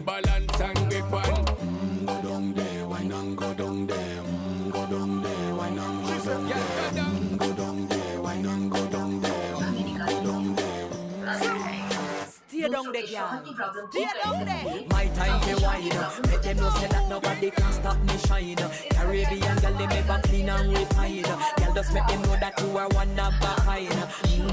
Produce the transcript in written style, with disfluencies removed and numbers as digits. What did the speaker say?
balance and grip on. Go down there, wine and go down there. Go down there, wine and go down there. Go down there, wine and go down there. Go down there. Stay down there, girl. Stay down there. My time to wine. Let them know say that nobody can stop me shine. Caribbean girl, they never clean and refine. Girl, just make them know that you are one of a kind.